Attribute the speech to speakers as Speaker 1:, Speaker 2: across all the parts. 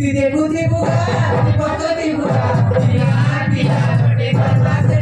Speaker 1: तिथे कुठे बुगा पद्धती बुगा तिला तिला छोटे करवासाठी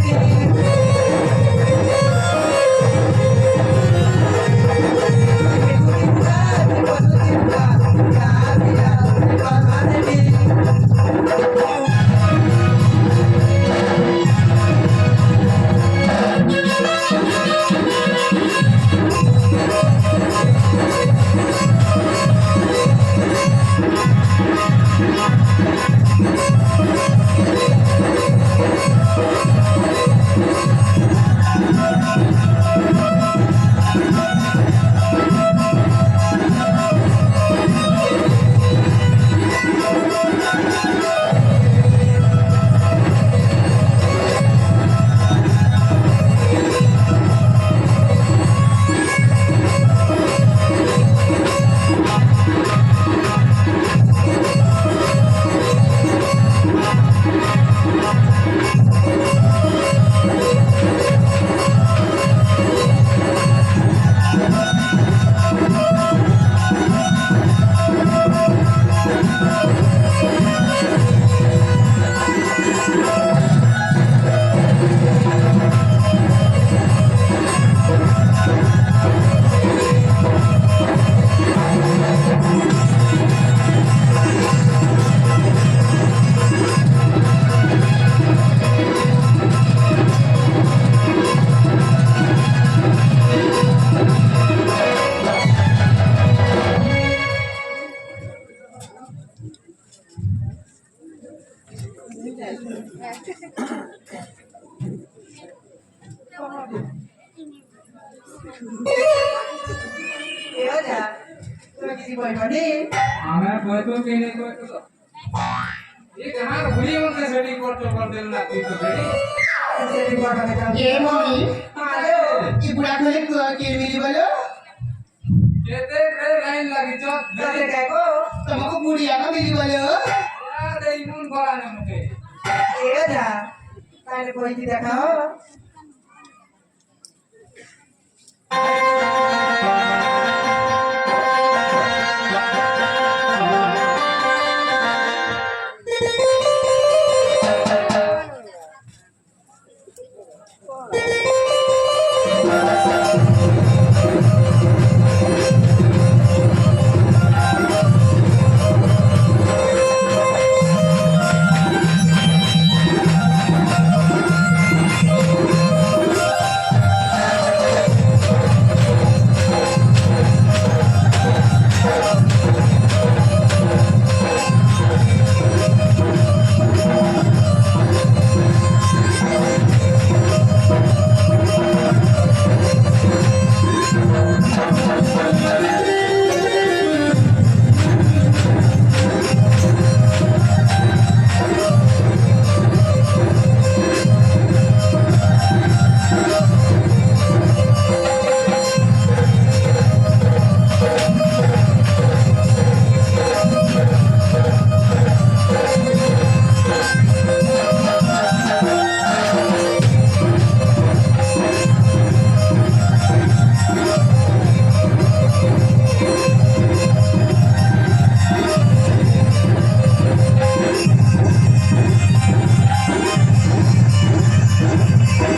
Speaker 2: आम्हाला पळतो की नाही पळतो एक हार भुली म्हणते सडी करतो करते ना तिथं सडी
Speaker 1: ये मम्मी आलो की बुढ़ा खोले के मिली बोलो
Speaker 2: केते रे लाइन लगी छ
Speaker 1: जैसे देखो तुमको बुढ़िया का मिली बोलो
Speaker 2: यार इमुन बड़ा ने मुके
Speaker 1: ये जा काहे कोई की देखाओ